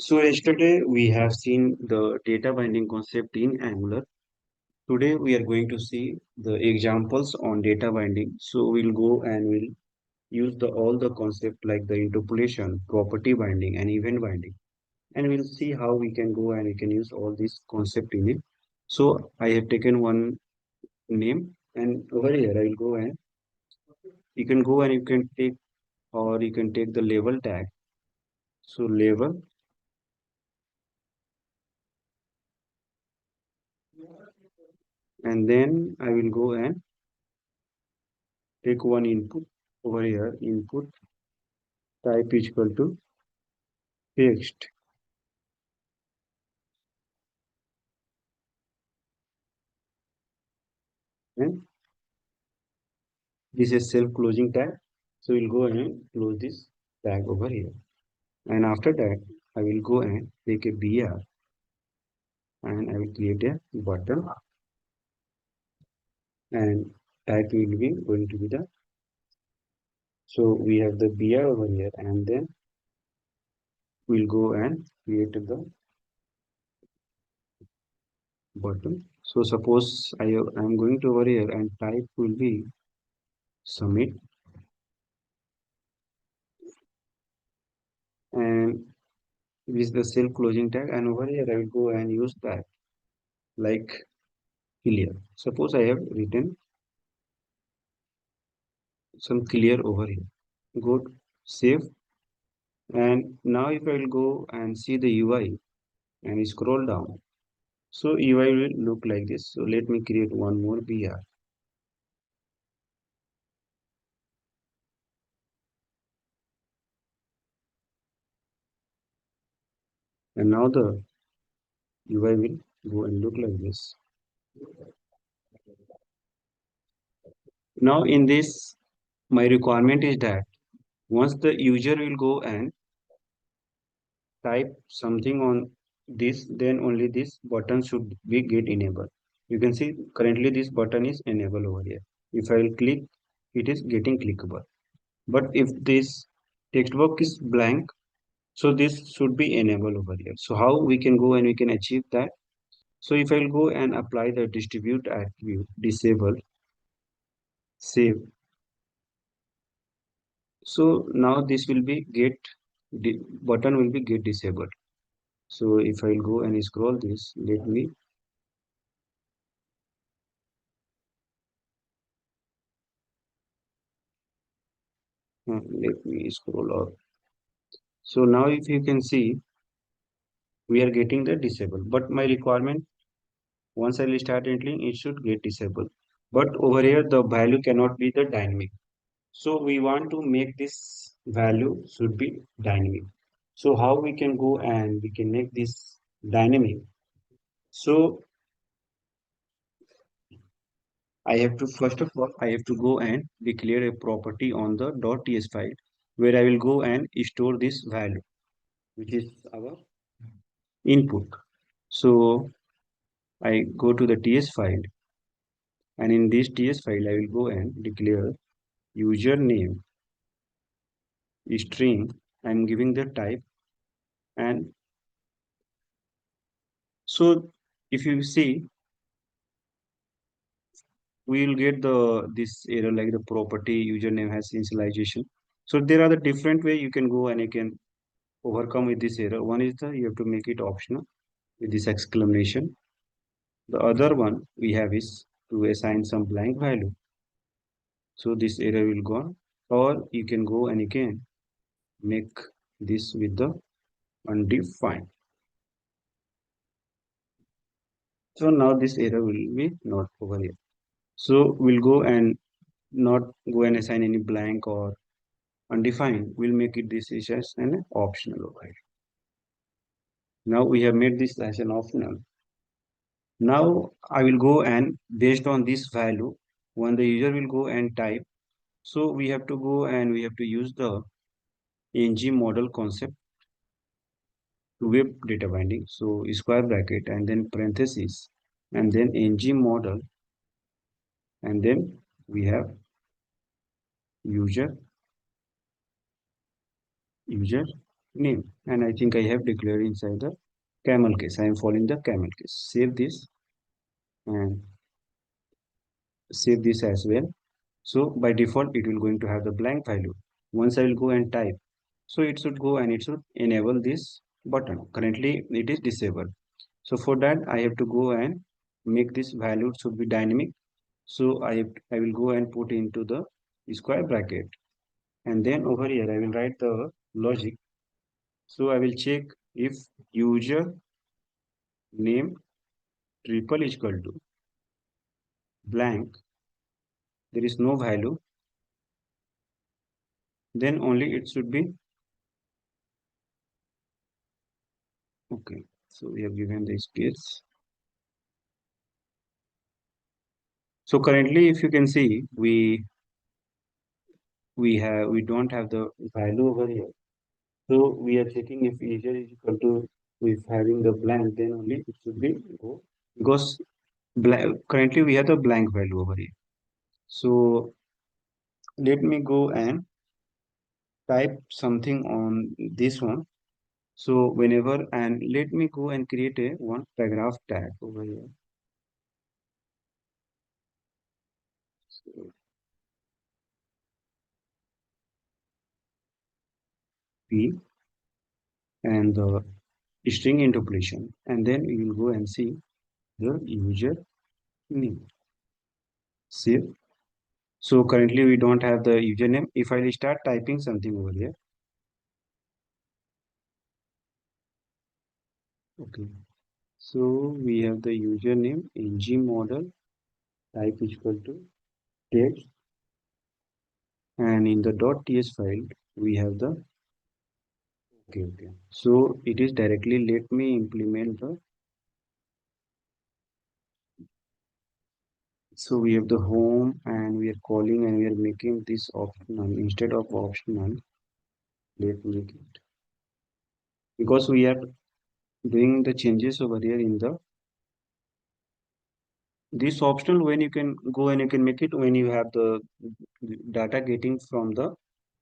So yesterday we have seen the data binding concept in Angular. Today we are going to see the examples on data binding. So we'll go and we'll use all the concept like the interpolation, property binding, and event binding. And we'll see how we can go and we can use all these concept in it. So I have taken one name, and over here I will go and you can go and you can take or you can take the label tag. So label, and then I will go and take one input over here. Input type is equal to text, and this is self closing tag. So we'll go and close this tag over here, and after that I will go and take a br, and I will create a button, and type will be going to be the, so we have the br over here, and then we'll go and create the button. So suppose I'm going to over here, and type will be submit, and this is the self closing tag, and over here I will go and use that like clear. Suppose I have written some clear over here. Good, save, and now if I will go and see the UI and scroll down, so UI will look like this. So let me create one more BR, and now the UI will go and look like this. Now in this, my requirement is that once the user will go and type something on this, then only this button should be get enabled. You can see currently this button is enabled over here. If I will click, it is getting clickable. But if this text box is blank, so this should be enabled over here. So how we can go and we can achieve that? So if I will go and apply the distribute attribute, disable, save. So now this will be get, button will be get disabled. So if I will go and scroll this, let me scroll up. So now if you can see, we are getting the disable, but my requirement, once I will start entering, it should get disabled. But over here, the value cannot be the dynamic. So we want to make this value should be dynamic. So how we can go and we can make this dynamic? So I have to, first of all, I have to go and declare a property on the .ts file where I will go and store this value, which is our input. So I go to the ts file, and in this ts file, I will go and declare username string. I'm giving the type, and so if you see, we will get the this error like the property username has initialization. So there are the different way you can go and you can overcome with this error. One is the you have to make it optional with this exclamation. The other one we have is to assign some blank value, so this error will go on. Or you can go and you can make this with the undefined. So now this error will be not over here. So we'll go and not go and assign any blank or undefined. We'll make it this is as an optional over here. Now we have made this as an optional. Now I will go and based on this value, when the user will go and type, so we have to go and we have to use the ng model concept to web data binding. So square bracket and then parenthesis and then ng model, and then we have user, user. name. And I think I have declared inside the camel case. I am following the camel case. Save this and save this as well. So by default, it will going to have the blank value. Once I will go and type, so it should go and it should enable this button. Currently, it is disabled. So for that, I have to go and make this value should be dynamic. So I will go and put into the square bracket. And then over here, I will write the logic. So I will check if user name triple is equal to blank, there is no value, then only it should be okay. So we have given the space. So currently, if you can see, we don't have the value over here. So we are checking if user is equal to if having the blank, then only it should be go because currently we have the blank value over here. So let me go and type something on this one. So whenever and let me go and create a one paragraph tag over here. So P and the string interpolation, and then we will go and see the user name. Save. So currently we don't have the username. If I start typing something over here, okay. So we have the username ng model type is equal to text, and in the .ts file we have the okay. So it is directly let me implement the so we have the home and we are calling and we are making this optional instead of optional. Let me make it because we are doing the changes over here in the this optional when you can go and you can make it when you have the data getting from the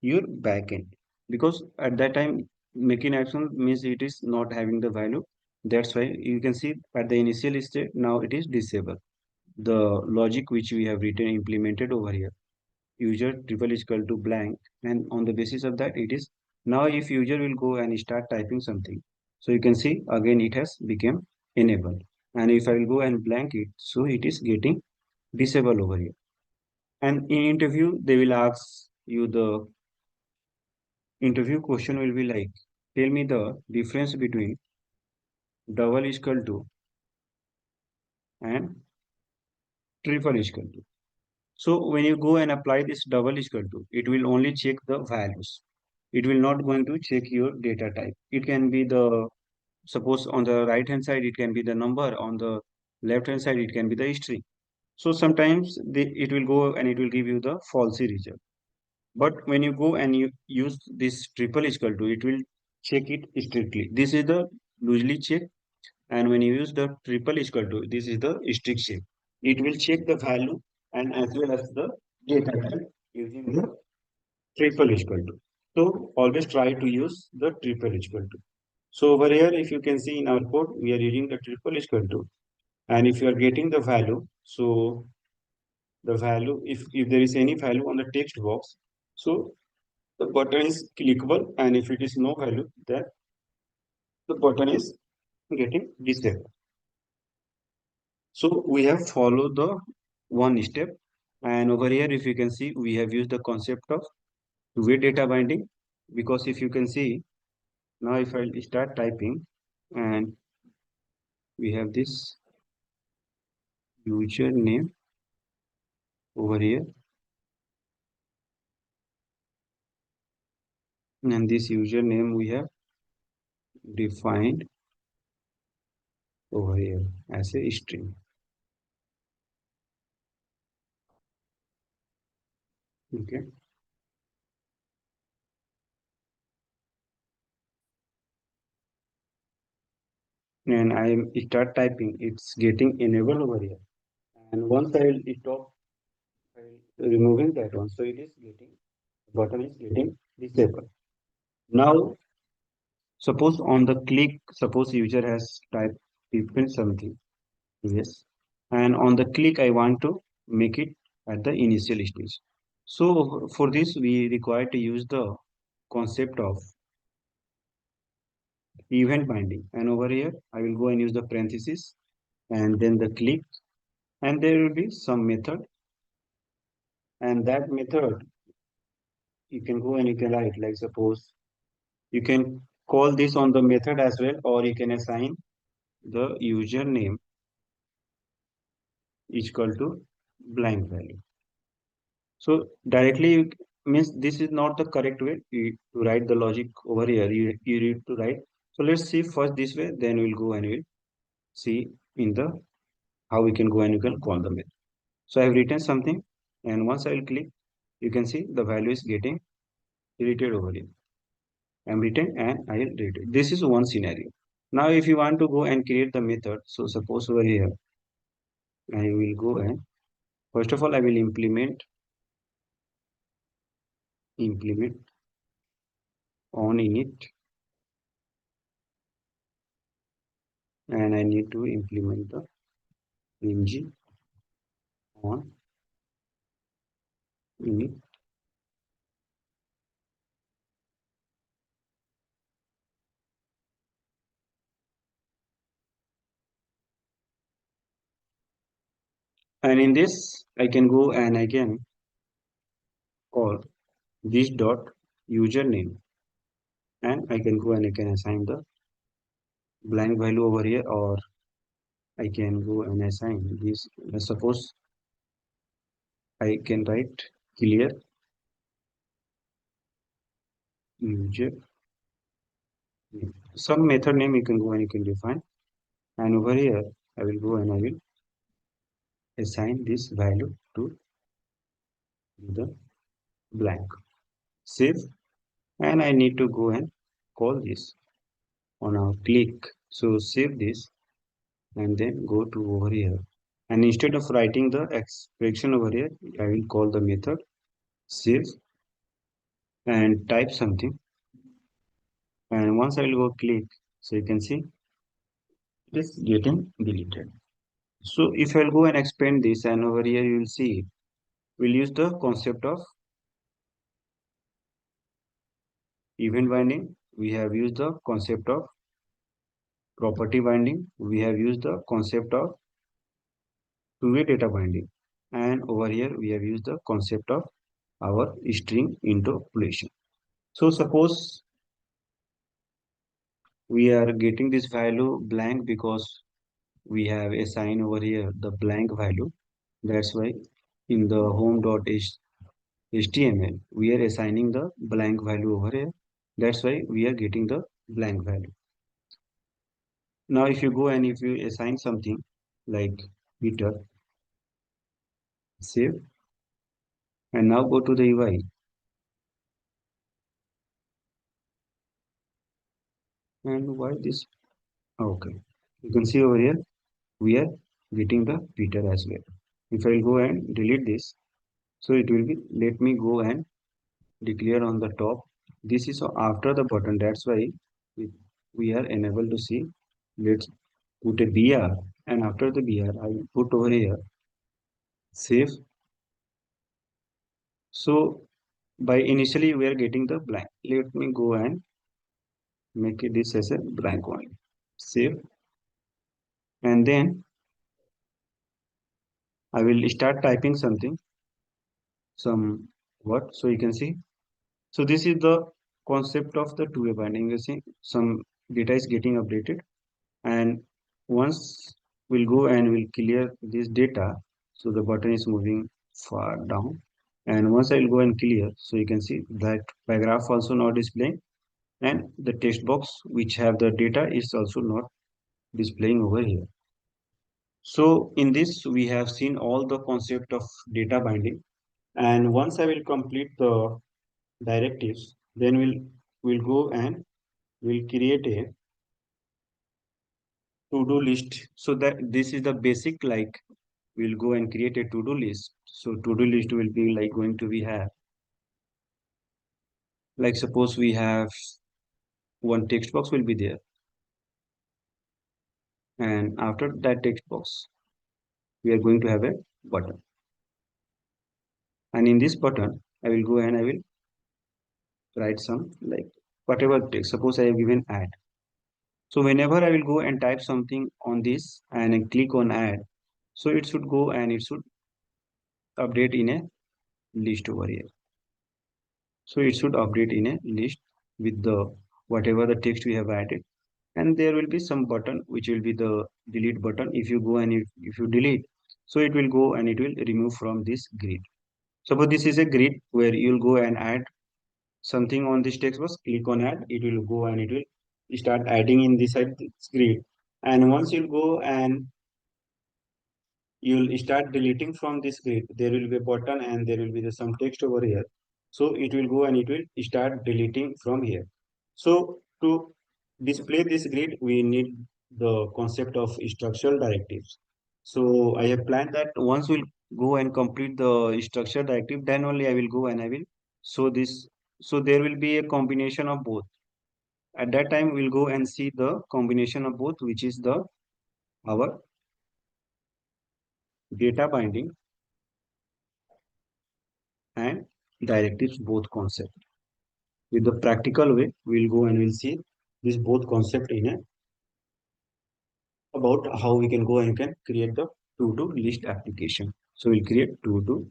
your backend because at that time making action means it is not having the value. That's why you can see at the initial state now it is disabled the logic which we have written implemented over here user triple is equal to blank, and on the basis of that it is now if user will go and start typing something, so you can see again it has become enabled, and if I will go and blank it, so it is getting disabled over here. And in interview they will ask you the interview question will be like tell me the difference between double is equal to and triple is equal to. So when you go and apply this double is equal to, it will only check the values. It will not going to check your data type. It can be the, suppose on the right hand side, it can be the number. On the left hand side, it can be the string. So sometimes it will go and it will give you the falsy result. But when you go and you use this triple is equal to, it will check it strictly. This is the loosely check. And when you use the triple is equal to, this is the strict check. It will check the value and as well as the data type using the triple is equal to. So always try to use the triple is equal to. So over here, if you can see in our code, we are using the triple is equal to. And if you are getting the value, so the value, if there is any value on the text box, so the button is clickable. And if it is no value, then the button is getting disabled. So we have followed the one step. And over here, if you can see, we have used the concept of two-way data binding. Because if you can see, now if I start typing and we have this username over here and this username we have defined over here as a string. Okay. And I start typing, it's getting enabled over here. And once I will stop removing that one, so it is getting, button is getting disabled. Now Suppose on the click, suppose user has typed different something. Yes. And on the click, I want to make it at the initial stage. So for this, we require to use the concept of event binding. And over here, I will go and use the parenthesis and then the click, and there will be some method. And that method, you can go and you can write, like suppose you can call this on the method as well, or you can assign the username is equal to blank value. So directly means this is not the correct way to write the logic over here. You need to write. So let's see first this way, then we'll go and we'll see in the how we can go and you can call the method. So I've written something, and once I will click, you can see the value is getting deleted over here. I'm written and I will read it. This is one scenario. Now if you want to go and create the method, so suppose over here I will go and first of all I will implement on init, and I need to implement the ng on init, and in this I can go and I can call this dot username, and I can go and I can assign the blank value over here, or I can go and assign this. Suppose I can write clear user name. Some method name you can go and you can define, and over here I will go and I will assign this value to the blank. Save, and I need to go and call this on our click. So save this and then go to over here. And instead of writing the expression over here, I will call the method save and type something. And once I will go click, so you can see it is getting deleted. So if I'll go and expand this, and over here you will see we'll use the concept of event binding. We have used the concept of property binding. We have used the concept of two-way data binding. And over here we have used the concept of our string interpolation. So suppose we are getting this value blank because we have assigned over here the blank value. That's why in the home.html we are assigning the blank value over here. That's why we are getting the blank value. Now if you go and if you assign something like Peter, save, and now go to the UI, and why this? Okay, you can see over here we are getting the Peter as well. If I go and delete this, so it will be, let me go and declare on the top. This is after the button. That's why we, we are enabled to see. Let's put a BR, and after the BR, I will put over here save. So by initially we are getting the blank. Let me go and make it this as a blank one. Save, and then I will start typing something, some what. So you can see. So this is the concept of the two-way binding. You see, some data is getting updated, and once we'll go and we'll clear this data, so the button is moving far down, and once I'll go and clear, so you can see that paragraph also not displaying, and the text box which have the data is also not displaying over here. So in this we have seen all the concept of data binding, and once I will complete the directives, then we'll go and we'll create a to-do list. So that this is the basic, like we'll go and create a to-do list. So to-do list will be like going to we have, like suppose we have one text box will be there, and after that text box we are going to have a button, and in this button I will go and I will write some like whatever text. Suppose I have given add. So whenever I will go and type something on this and I click on add, so it should go and it should update in a list over here. So it should update in a list with the whatever the text we have added. And there will be some button which will be the delete button. If you go and if you delete, so it will go and it will remove from this grid. Suppose this is a grid where you'll go and add something on this text box, click on add, it will go and it will start adding in this side this grid. And once you go and you'll start deleting from this grid, there will be a button and there will be some text over here. So it will go and it will start deleting from here. So to display this grid, we need the concept of structural directives. So I have planned that once we'll go and complete the structure directive, then only I will go and I will show this. So there will be a combination of both. At that time, we'll go and see the combination of both, which is the our data binding and directives both concept. With the practical way, we'll go and we'll see this both concept in a about how we can go and can create the to-do list application. So we'll create to-do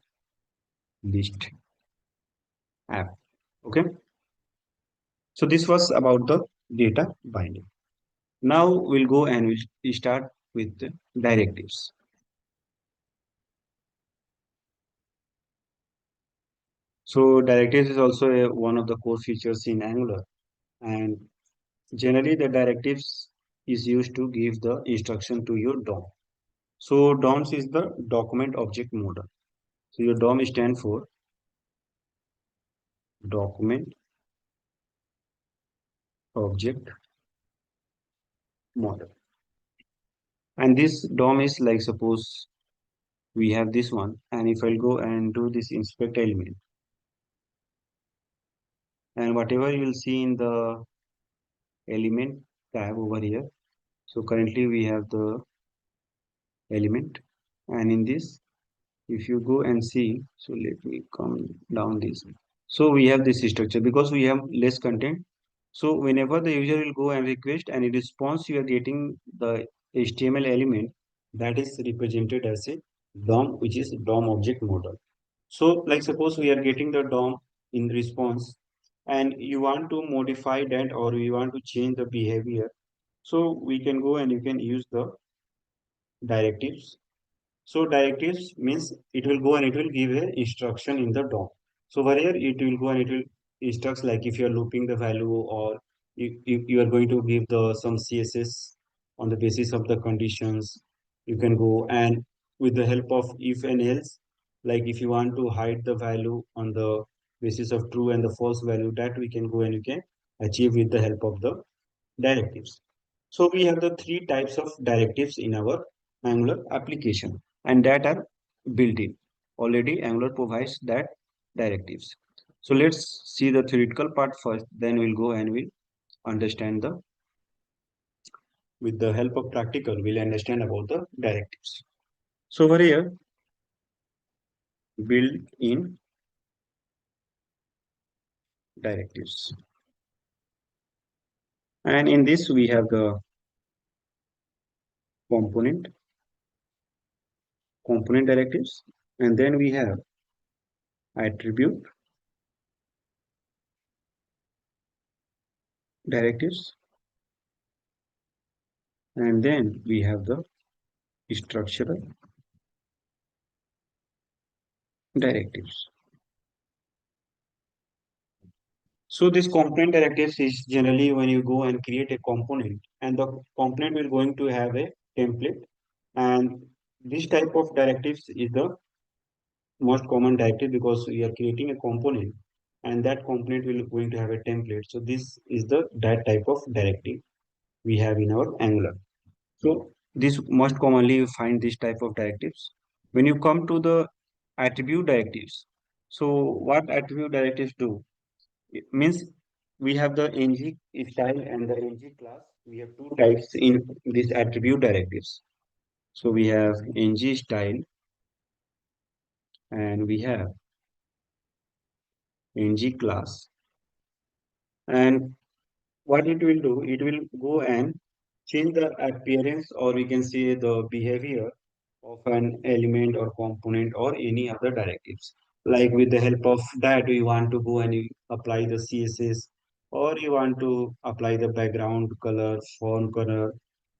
list app. Okay. So this was about the data binding. Now we'll go and we'll start with the directives. So directives is also one of the core features in Angular, and generally the directives is used to give the instruction to your DOM. So DOMs is the document object model. So your DOM stand for document object model. And this DOM is like suppose we have this one, and if I'll go and do this inspect element, and whatever you will see in the element tab over here. So currently we have the element, and in this, if you go and see, so let me come down this. So we have this structure because we have less content. So whenever the user will go and request and in response, you are getting the HTML element that is represented as a DOM, which is DOM object model. So like suppose we are getting the DOM in response and you want to modify that or you want to change the behavior. So we can go and you can use the directives. So directives means it will go and it will give a instruction in the DOM. So wherever it will go and it will instructs like if you are looping the value or you are going to give the some CSS on the basis of the conditions, you can go and with the help of if and else, like if you want to hide the value on the basis of true and the false value, that we can go and you can achieve with the help of the directives. So we have the three types of directives in our Angular application and that are built in. Already Angular provides that directives. So let's see the theoretical part first, then we'll go and we'll understand the, with the help of practical, we'll understand about the directives. So over here, built in directives. And in this we have the component, component directives, and then we have attribute directives, and then we have the structural directives. So this component directives is generally when you go and create a component and the component will going to have a template, and this type of directives is the most common directive because we are creating a component and that component will going to have a template. So this is the that type of directive we have in our Angular. So this most commonly you find this type of directives. When you come to the attribute directives, so what attribute directives do? It means we have the ngStyle and the ngClass. We have two types in these attribute directives. So we have ngStyle and we have ngClass. And what it will do, it will go and change the appearance or we can say the behavior of an element or component or any other directives. Like with the help of that, we want to go and you apply the CSS or you want to apply the background color, font color,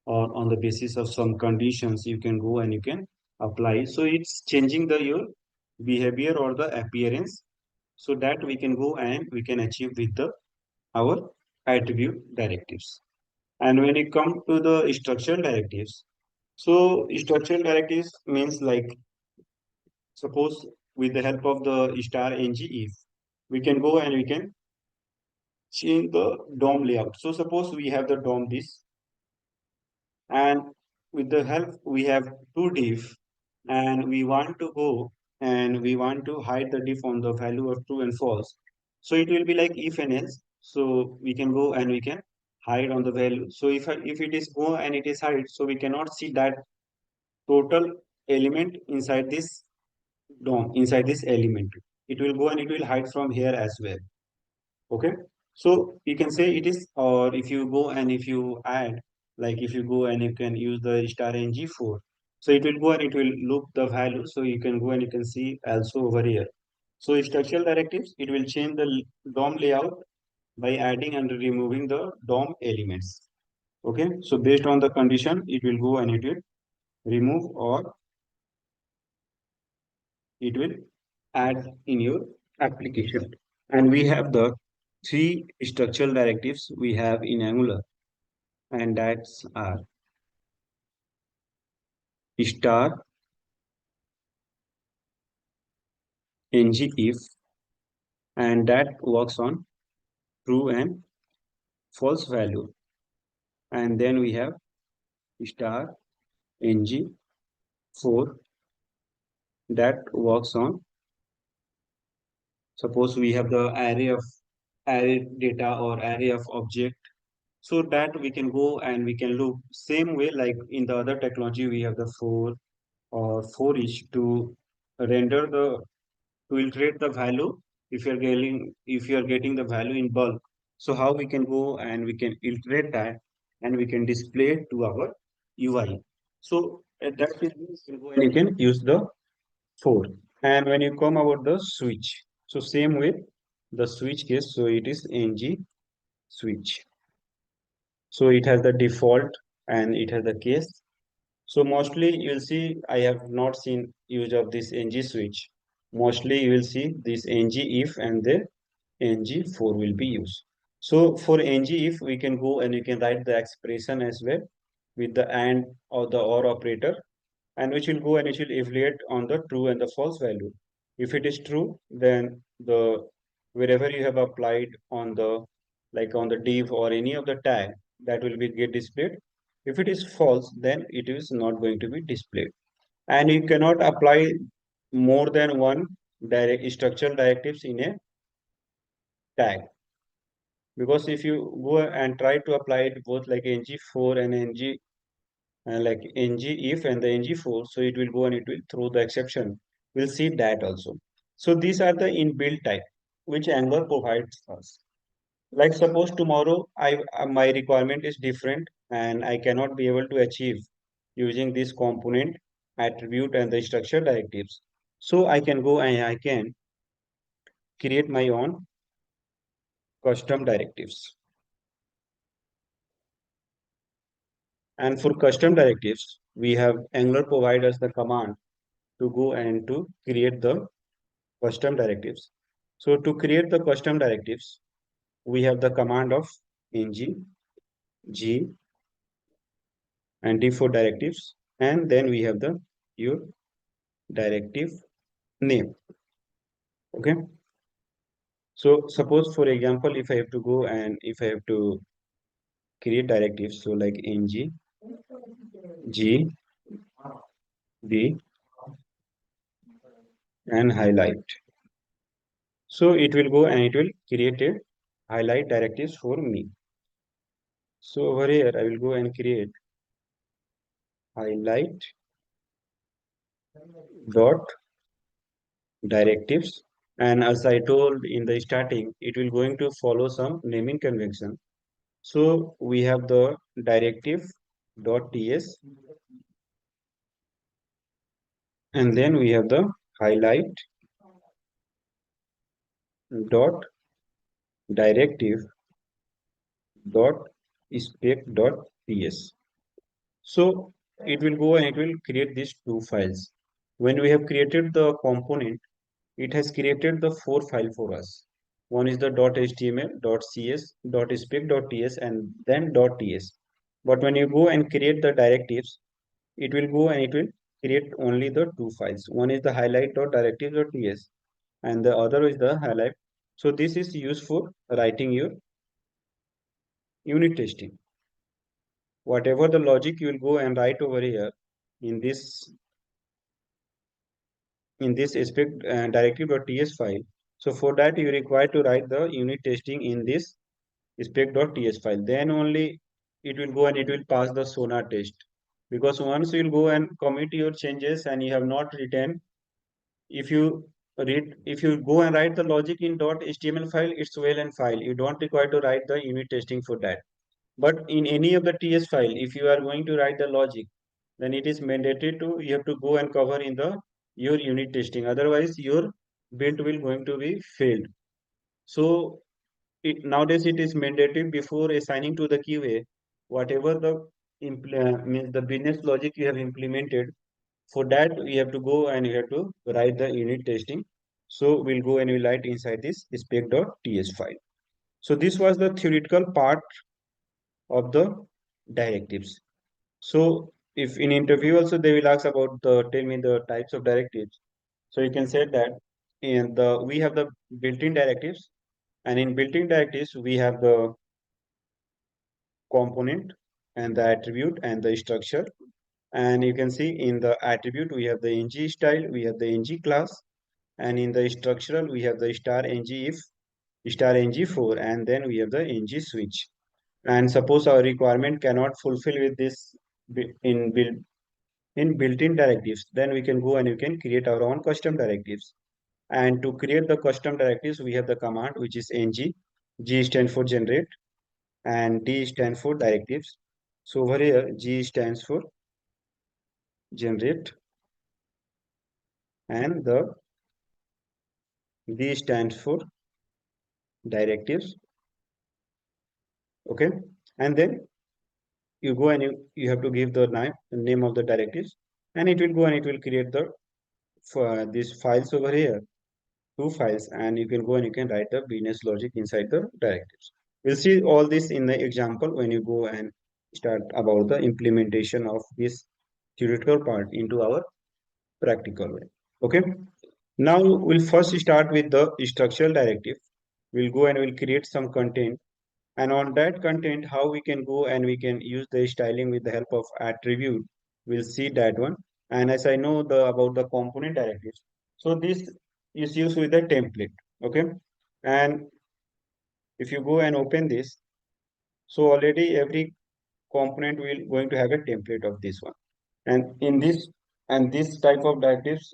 or on the basis of some conditions, you can go and you can apply. So it's changing the your behavior or the appearance so that we can go and we can achieve with the our attribute directives. And when it comes to the structural directives, so structural directives means like suppose with the help of the star ngIf, we can go and we can change the DOM layout. So suppose we have the DOM this, and with the help we have two div, and we want to go and we want to hide the diff on the value of true and false. So it will be like if and else. So we can go and we can hide on the value. So if it is go and it is hide, so we cannot see that total element inside this DOM, inside this element. It will go and it will hide from here as well. Okay. So you can say it is, or if you go and if you add, like if you go and you can use the star ngFor, so it will go and it will look the value. So you can go and you can see also over here. So structural directives, it will change the DOM layout by adding and removing the DOM elements. Okay. So based on the condition, it will go and it will remove or it will add in your application. And we have the three structural directives we have in Angular, and that's are star, ngIf, and that works on true and false value. And then we have star, ngFor, that works on, suppose we have the array of array data or array of object, so that we can go and we can look same way like in the other technology we have the for or for each to render the to iterate the value if you are getting the value in bulk. So how we can go and we can iterate that and we can display it to our UI. So at that is you can go and you can use the for. And when you come about the switch, so same way the switch case, so it is ng switch. So it has the default and it has the case. So mostly you will see, I have not seen use of this ngSwitch. Mostly you will see this ngIf and the ngFor will be used. So for ngIf, we can go and you can write the expression as well with the and or the or operator, and which will go and it will evaluate on the true and the false value. If it is true, then the wherever you have applied on the like on the div or any of the tag, that will be get displayed. If it is false, then it is not going to be displayed. And you cannot apply more than one direct structural directives in a tag, because if you go and try to apply it both like ngFor and like ngIf and the ngFor, so it will go and it will throw the exception. We'll see that also. So these are the inbuilt type which Angular provides us. Like suppose tomorrow my requirement is different and I cannot be able to achieve using this component attribute and the structure directives. So I can go and I can create my own custom directives. And for custom directives, we have Angular provide us the command to go and to create the custom directives. So to create the custom directives, we have the command of ng g and d4 directives, and then we have the your directive name. Okay. So suppose for example, if I have to go and if I have to create directives, so like ng g d and highlight. So it will go and it will create it. highlight directives for me. So over here, I will go and create highlight dot directives. And as I told in the starting, it will going to follow some naming convention. So we have the directive dot ts, and then we have the highlight dot directive dot spec dot ps. So it will go and it will create these two files. When we have created the component, it has created the four file for us. One is the .html, .cs, .spec, .ts, and then .ts. But when you go and create the directives, it will go and it will create only the two files. One is the highlight.directives.ts and the other is the highlight. So this is used for writing your unit testing. Whatever the logic you will go and write over here in this aspect directive.ts file. So for that you require to write the unit testing in this spec.ts file. Then only it will go and it will pass the sonar test. Because once you will go and commit your changes and you have not written, if you go and write the logic in .html file, it's well and file. You don't require to write the unit testing for that. But in any of the TS file, if you are going to write the logic, then it is mandatory to you have to go and cover in the your unit testing. Otherwise, your build will going to be failed. So nowadays it is mandatory before assigning to the QA, whatever the means the business logic you have implemented. For that, you have to go and you have to write the unit testing. So we'll go and we'll write inside this spec.ts file. So this was the theoretical part of the directives. So if in interview also they will ask about the tell me the types of directives. So you can say that in the we have the built-in directives, and in built-in directives we have the component and the attribute and the structure. And you can see in the attribute we have the ngStyle, we have the ngClass, and in the structural we have the star ngIf, star ngFor, and then we have the ngSwitch. And suppose our requirement cannot fulfill with this in built-in directives, then we can go and we can create our own custom directives. And to create the custom directives, we have the command which is ng. G stands for generate and D stands for directives. So over here, G stands for generate and the D stands for directives. Okay. And then you go and you have to give the name of the directives, and it will go and it will create the for these files over here, two files, and you can go and you can write the business logic inside the directives. We'll see all this in the example when you go and start about the implementation of this theoretical part into our practical way. Okay. Now we'll first start with the structural directive. We'll go and we'll create some content, and on that content how we can go and we can use the styling with the help of attribute. We'll see that one. And as I know the about the component directives, so this is used with the template. Okay. And if you go and open this, so already every component will going to have a template of this one. And in this and this type of directives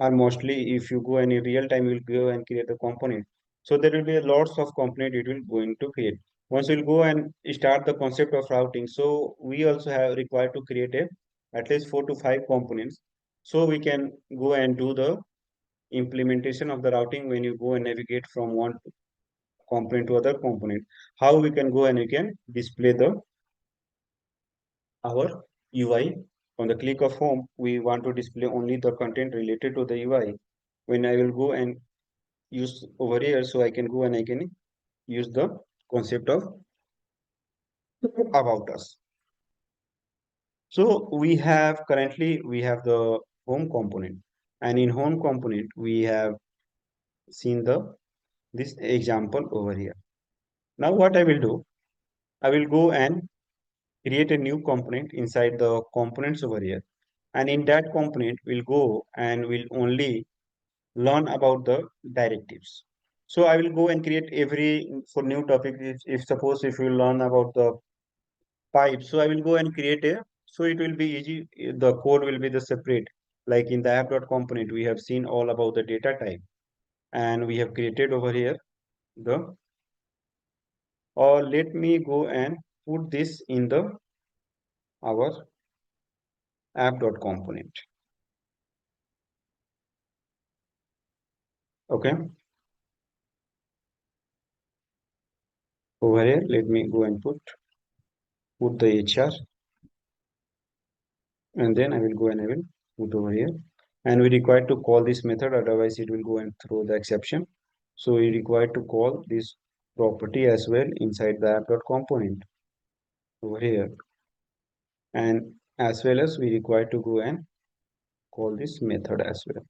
are mostly if you go and in real time you will go and create a component. So there will be lots of component it will going to create. Once we'll go and start the concept of routing, so we also have required to create a at least 4 to 5 components. So we can go and do the implementation of the routing when you go and navigate from one component to other component. How we can go and we can display the our UI. On the click of home, we want to display only the content related to the UI. When I will go and use over here, so I can go and I can use the concept of about us. So we have currently we have the home component, and in home component we have seen the this example over here. Now what I will do, I will go and create a new component inside the components over here, and in that component we'll go and we'll only learn about the directives. So I will go and create every for new topic. If suppose if you learn about the pipe, so I will go and create a, so it will be easy. The code will be the separate. Like in the app.component, we have seen all about the data type, and we have created over here the, or let me go and put this in the our app.component. Okay, over here, let me go and put the HR, and then I will go and I will put over here. And we require to call this method, otherwise it will go and throw the exception. So we require to call this property as well inside the app.component over here. And as well as we require to go and call this method as well.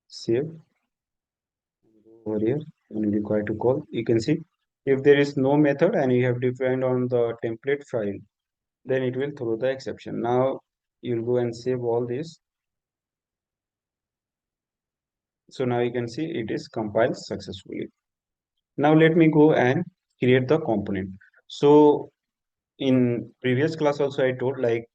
Save over here, and we require to call. You can see if there is no method and you have defined on the template file, then it will throw the exception. Now you'll go and save all this. So now you can see it is compiled successfully. Now let me go and create the component. So in previous class also I told, like,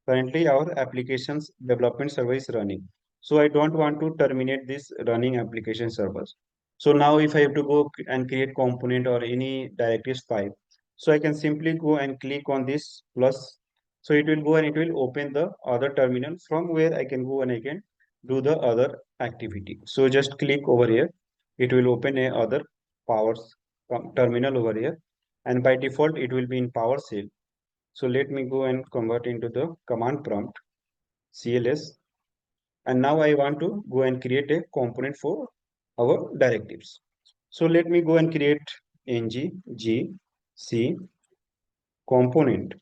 currently our applications development server is running. So I don't want to terminate this running application servers. So now if I have to go and create component or any directives pipe, so I can simply go and click on this plus. So it will go and it will open the other terminal from where I can go and I can do the other activity. So just click over here. It will open a other powers terminal over here, and by default it will be in PowerShell. So let me go and convert into the command prompt CLS. And now I want to go and create a component for our directives. So let me go and create ngGC component.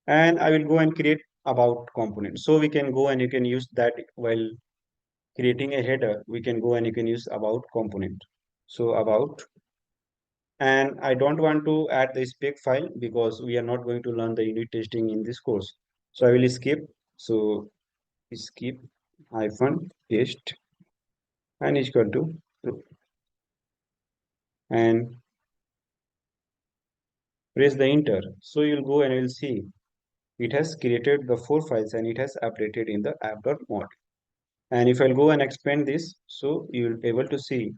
And I will go and create about component. So we can go and you can use that while creating a header. We can go and you can use about component. So about, and I don't want to add the spec file because we are not going to learn the unit testing in this course. So I will skip. So skip hyphen paste and is equal to true. And press the enter. So you'll go and you'll see it has created the 4 files and it has updated in the app.mod. And if I'll go and expand this, so you'll be able to see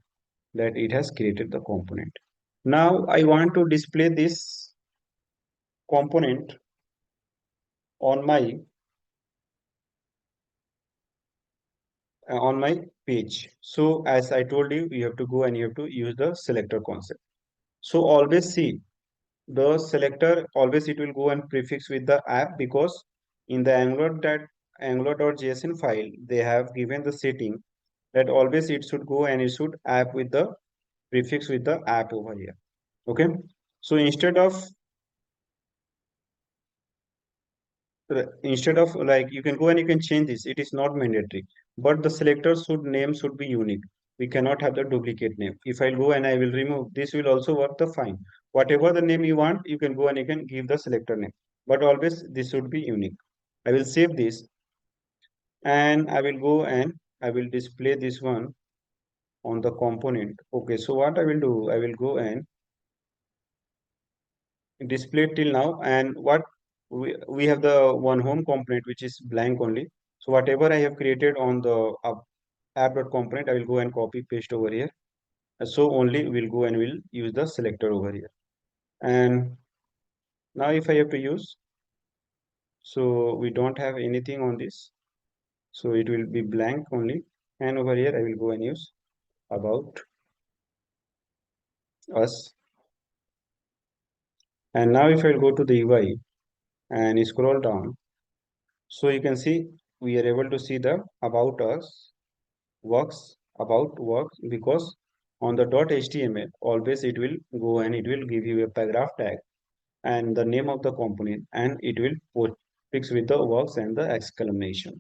that it has created the component. Now I want to display this component on my page. So as I told you, you have to go and you have to use the selector concept. So always see the selector, always it will go and prefix with the app, because in the angular.json file they have given the setting that always it should go and it should app with the prefix with the app over here. Okay, so instead of like, you can go and you can change this, it is not mandatory, but the selector should name should be unique. We cannot have the duplicate name. If I go and I will remove this, will also work the fine. Whatever the name you want, you can go and you can give the selector name, but always this should be unique. I will save this, and I will go and I will display this one on the component. Okay, so what I will do, I will go and display till now. And what we have the one home component which is blank only. So whatever I have created on the app.component, I will go and copy paste over here. So only we'll go and we'll use the selector over here. And now if I have to use, so we don't have anything on this, so it will be blank only. And over here I will go and use about us. And now if I go to the UI and scroll down, so you can see we are able to see the about us works, about works, because on the .html always it will go and it will give you a paragraph tag and the name of the component, and it will put fix with the works and the exclamation.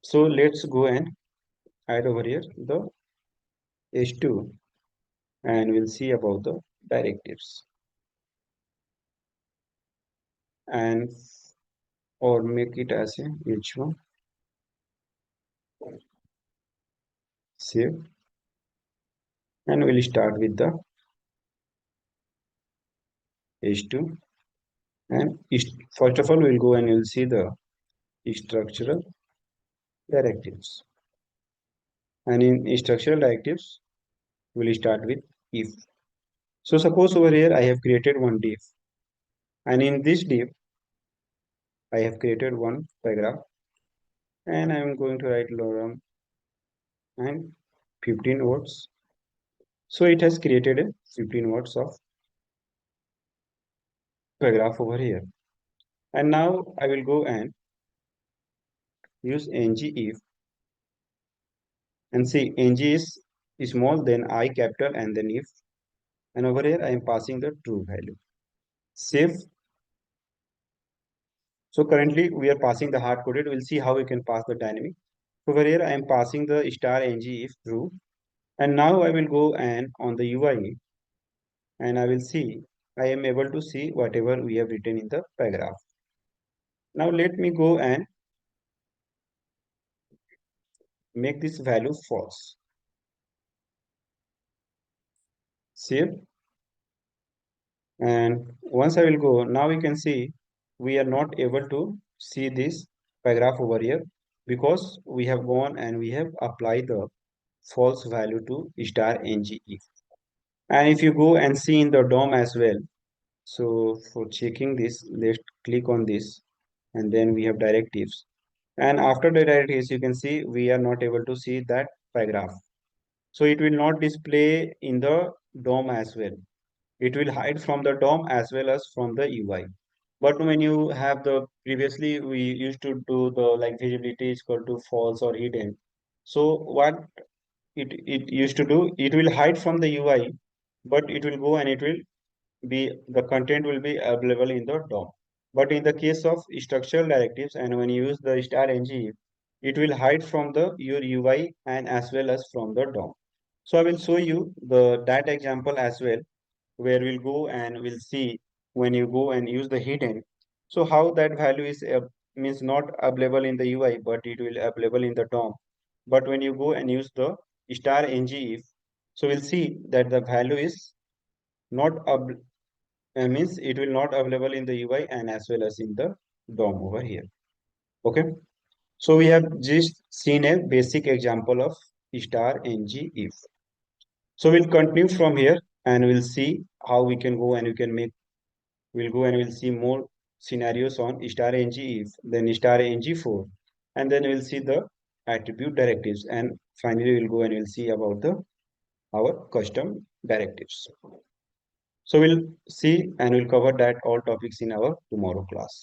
So let's go and add over here the h2, and we'll see about the directives, and or make it as a h1 save, and we'll start with the H2. And first of all, we'll go and you'll see the structural directives. And in structural directives, we'll start with if. So suppose over here I have created one div, and in this div I have created one paragraph, and I am going to write lorem and 15 words. So it has created a 15 words of paragraph over here. And now I will go and use ngIf, and see ng is small, then I capital, and then if. And over here I am passing the true value. Save. So currently we are passing the hard coded. We'll see how we can pass the dynamic. Over here I am passing the star ng if true. And now I will go and on the UI, and I will see I am able to see whatever we have written in the paragraph. Now let me go and make this value false. Save. And once I will go, now we can see we are not able to see this paragraph over here because we have gone and we have applied the false value to star ngIf. And if you go and see in the DOM as well, so for checking this, let's click on this, and then we have directives. And after the directives, you can see we are not able to see that paragraph. So it will not display in the DOM as well. It will hide from the DOM as well as from the UI. But when you have the previously we used to do the like visibility is equal to false or hidden. So what it used to do, it will hide from the UI, but it will go and it will be the content will be available in the DOM. But in the case of structural directives and when you use the star ng, it will hide from the your UI and as well as from the DOM. So I will show you the that example as well, where we'll go and we'll see when you go and use the hidden. So how that value is means not available in the UI, but it will available in the DOM. But when you go and use the star ngIf, so we'll see that the value is not means it will not available in the UI and as well as in the DOM over here. Okay. So we have just seen a basic example of star ngIf. So we'll continue from here and we'll see how we can go and we can make. We'll go and we'll see more scenarios on star ngIf, then star ngFor, and then we'll see the attribute directives, and finally we'll go and we'll see about the our custom directives. So we'll see and we'll cover that all topics in our tomorrow class.